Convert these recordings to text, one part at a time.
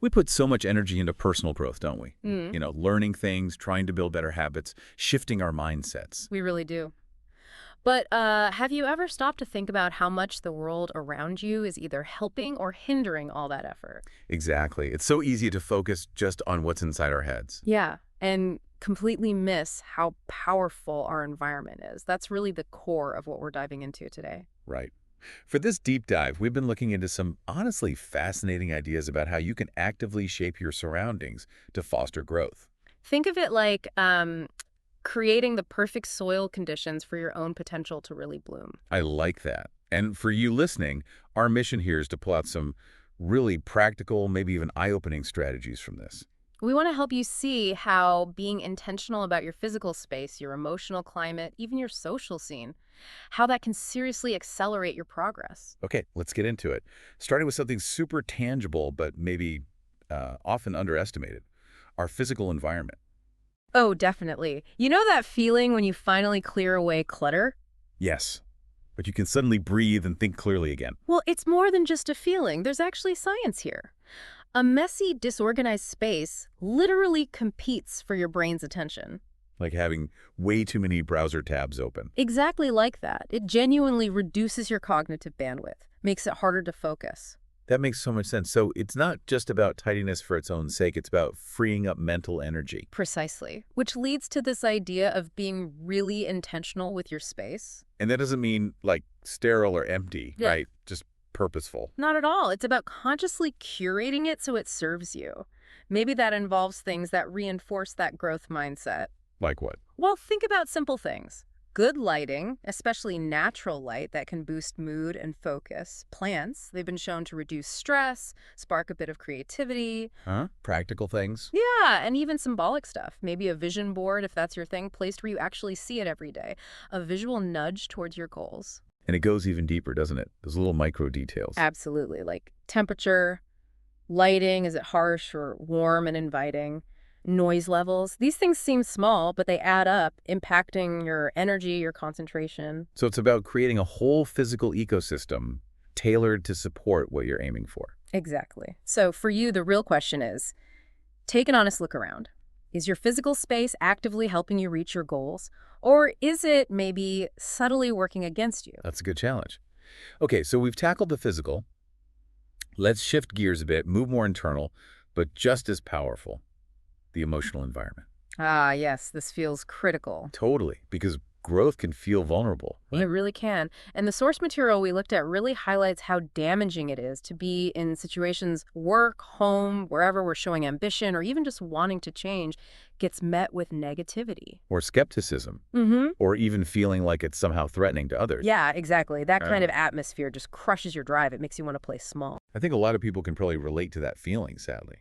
We put so much energy into personal growth, don't we? Mm, Learning things, trying to build better habits, shifting our mindsets. we really do. But have you ever stopped to think about how much the world around you is either helping or hindering all that effort? Exactly. It's so easy to focus just on what's inside our heads. Yeah, and completely miss how powerful our environment is. That's really the core of what we're diving into today. Right. For this deep dive, we've been looking into some honestly fascinating ideas about how you can actively shape your surroundings to foster growth. Think of it like creating the perfect soil conditions for your own potential to really bloom. I like that. And for you listening, our mission here is to pull out some really practical, maybe even eye-opening strategies from this. We want to help you see how being intentional about your physical space, your emotional climate, even your social scene, how that can seriously accelerate your progress. Okay, let's get into it. Starting with something super tangible, but maybe often underestimated, our physical environment. Oh, definitely. You know that feeling when you finally clear away clutter? Yes, but you can suddenly breathe and think clearly again, Well, it's more than just a feeling. There's actually science here. A messy, disorganized space literally competes for your brain's attention. like having way too many browser tabs open. Exactly like that. It genuinely reduces your cognitive bandwidth, makes it harder to focus. That makes so much sense. So it's not just about tidiness for its own sake, it's about freeing up mental energy. Precisely. Which leads to this idea of being really intentional with your space. And that doesn't mean like sterile or empty, Yeah. right? Just purposeful. Not at all. It's about consciously curating it so it serves you. Maybe that involves things that reinforce that growth mindset. Like what? Well, think about simple things. Good lighting, especially natural light that can boost mood and focus. Plants, they've been shown to reduce stress, spark a bit of creativity. Huh? Practical things? Yeah, and even symbolic stuff. Maybe a vision board, if that's your thing, placed where you actually see it every day. A visual nudge towards your goals. And it goes even deeper, doesn't it? Those little micro details. Absolutely. Like temperature, lighting, is it harsh or warm and inviting? Noise levels. These things seem small, but they add up, impacting your energy, your concentration. So it's about creating a whole physical ecosystem tailored to support what you're aiming for. Exactly. So for you, the real question is, take an honest look around. Is your physical space actively helping you reach your goals? Or is it maybe subtly working against you? That's a good challenge. Okay, so we've tackled the physical. Let's shift gears a bit, move more internal, but just as powerful, the emotional environment. Ah, yes, this feels critical. Totally, because growth can feel vulnerable, It right? really can. And the source material we looked at really highlights how damaging it is to be in situations, work, home, wherever we're showing ambition or even just wanting to change, gets met with negativity. Or skepticism, Mm-hmm. or even feeling like it's somehow threatening to others. Yeah, exactly. That kind Uh, of atmosphere just crushes your drive. It makes you want to play small. I think a lot of people can probably relate to that feeling, sadly,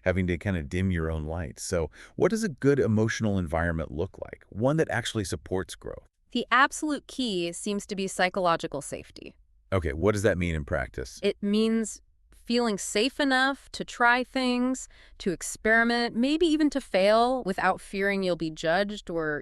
having to kind of dim your own light. So what does a good emotional environment look like? One that actually supports growth. The absolute key seems to be psychological safety. Okay, what does that mean in practice? It means feeling safe enough to try things, to experiment, maybe even to fail without fearing you'll be judged or,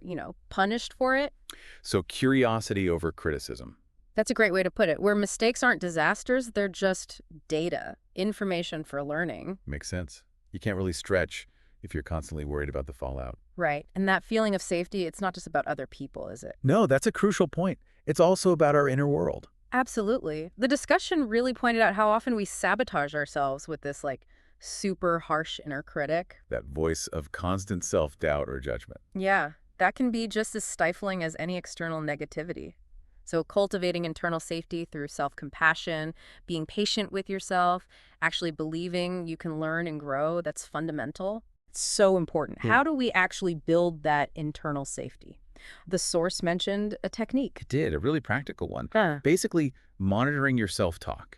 punished for it. So curiosity over criticism. That's a great way to put it. Where mistakes aren't disasters, they're just data, information for learning. Makes sense. You can't really stretch if you're constantly worried about the fallout. Right. And that feeling of safety, it's not just about other people, is it? No, that's a crucial point. It's also about our inner world. Absolutely. The discussion really pointed out how often we sabotage ourselves with this, super harsh inner critic. That voice of constant self-doubt or judgment. Yeah, that can be just as stifling as any external negativity. So cultivating internal safety through self-compassion, being patient with yourself, actually believing you can learn and grow, that's fundamental. It's so important. Yeah. How do we actually build that internal safety? The source mentioned a technique. It did, a really practical one. Huh. Basically, monitoring your self-talk,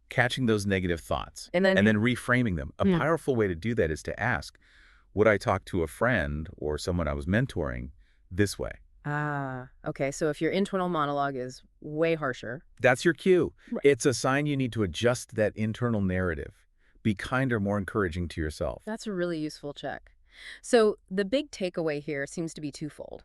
catching those negative thoughts, And then, and then reframing them. A Hmm. powerful way to do that is to ask, would I talk to a friend or someone I was mentoring this way? Okay, so if your internal monologue is way harsher. That's your cue. Right. It's a sign you need to adjust that internal narrative. Be kinder, more encouraging to yourself. That's a really useful check. So the big takeaway here seems to be twofold.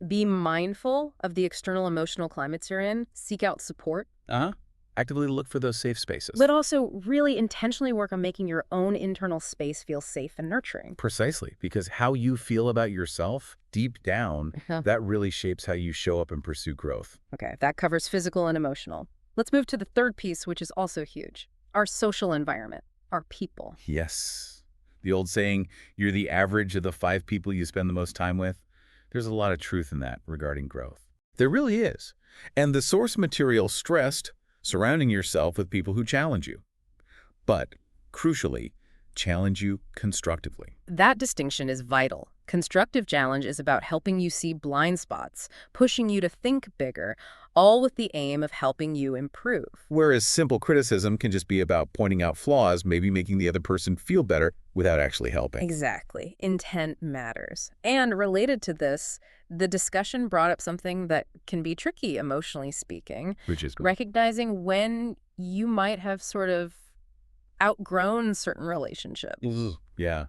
Be mindful of the external emotional climates you're in, seek out support, Uh-huh. Actively look for those safe spaces. But also really intentionally work on making your own internal space feel safe and nurturing. Precisely, because how you feel about yourself, deep down, Huh. that really shapes how you show up and pursue growth. Okay, that covers physical and emotional. Let's move to the third piece, which is also huge. Our social environment, our people. Yes. The old saying, you're the average of the 5 people you spend the most time with, there's a lot of truth in that regarding growth. There really is. And the source material stressed, surrounding yourself with people who challenge you. But, crucially, challenge you constructively. That distinction is vital. Constructive challenge is about helping you see blind spots, pushing you to think bigger, all with the aim of helping you improve. Whereas simple criticism can just be about pointing out flaws, maybe making the other person feel better without actually helping. Exactly. Intent matters. And related to this, the discussion brought up something that can be tricky, emotionally speaking, Which is good. recognizing when you might have sort of outgrown certain relationships. Ugh. Yeah,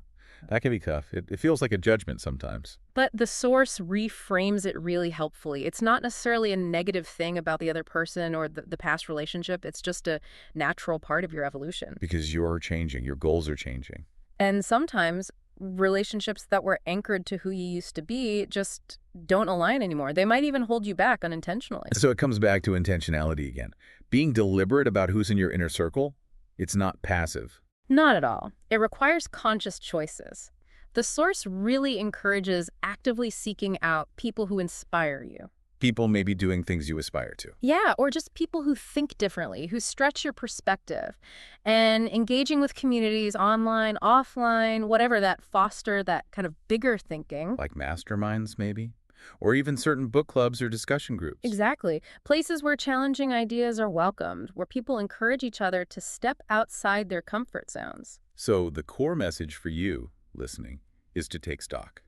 that can be tough. It feels like a judgment sometimes. But the source reframes it really helpfully. It's not necessarily a negative thing about the other person or the past relationship. It's just a natural part of your evolution. Because you're changing, your goals are changing. And sometimes relationships that were anchored to who you used to be just don't align anymore. They might even hold you back unintentionally. So it comes back to intentionality again. Being deliberate about who's in your inner circle, it's not passive. Not at all. It requires conscious choices. The source really encourages actively seeking out people who inspire you. People may be doing things you aspire to. Yeah, or just people who think differently, who stretch your perspective, and engaging with communities online, offline, whatever that foster that kind of bigger thinking. Like masterminds, maybe? Or even certain book clubs or discussion groups. Exactly. Places where challenging ideas are welcomed, where people encourage each other to step outside their comfort zones. So the core message for you, listening, is to take stock.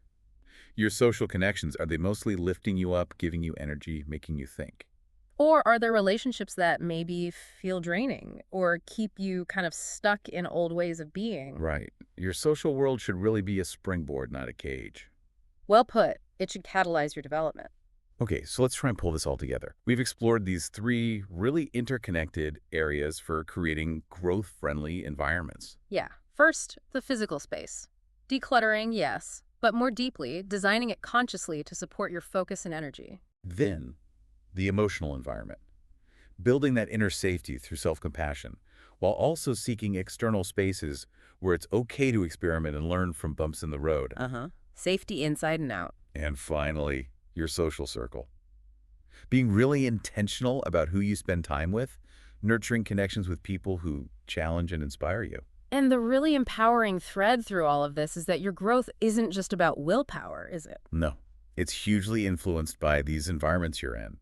Your social connections, are they mostly lifting you up, giving you energy, making you think? Or are there relationships that maybe feel draining or keep you kind of stuck in old ways of being? Right. Your social world should really be a springboard, not a cage. Well put. It should catalyze your development. Okay, so let's try and pull this all together. We've explored these 3 really interconnected areas for creating growth-friendly environments. Yeah. First, the physical space. Decluttering, yes, but more deeply, designing it consciously to support your focus and energy. Then, the emotional environment. Building that inner safety through self-compassion, while also seeking external spaces where it's okay to experiment and learn from bumps in the road. Uh-huh. Safety inside and out. And finally, your social circle. Being really intentional about who you spend time with, nurturing connections with people who challenge and inspire you. And the really empowering thread through all of this is that your growth isn't just about willpower, is it? No, it's hugely influenced by these environments you're in.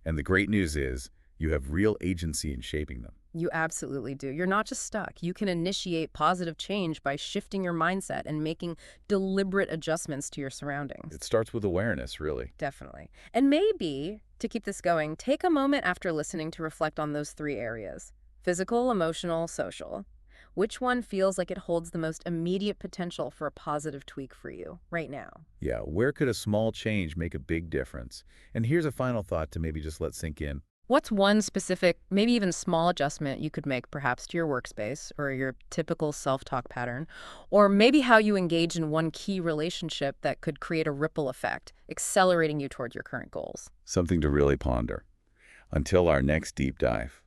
And the great news is you have real agency in shaping them. You absolutely do. You're not just stuck. You can initiate positive change by shifting your mindset and making deliberate adjustments to your surroundings. It starts with awareness, really. Definitely. And maybe, to keep this going, take a moment after listening to reflect on those 3 areas: physical, emotional, social. Which one feels like it holds the most immediate potential for a positive tweak for you right now? Yeah, where could a small change make a big difference? And here's a final thought to maybe just let sink in. What's one specific, maybe even small adjustment you could make perhaps to your workspace or your typical self-talk pattern? Or maybe how you engage in one key relationship that could create a ripple effect, accelerating you toward your current goals? Something to really ponder. Until our next deep dive.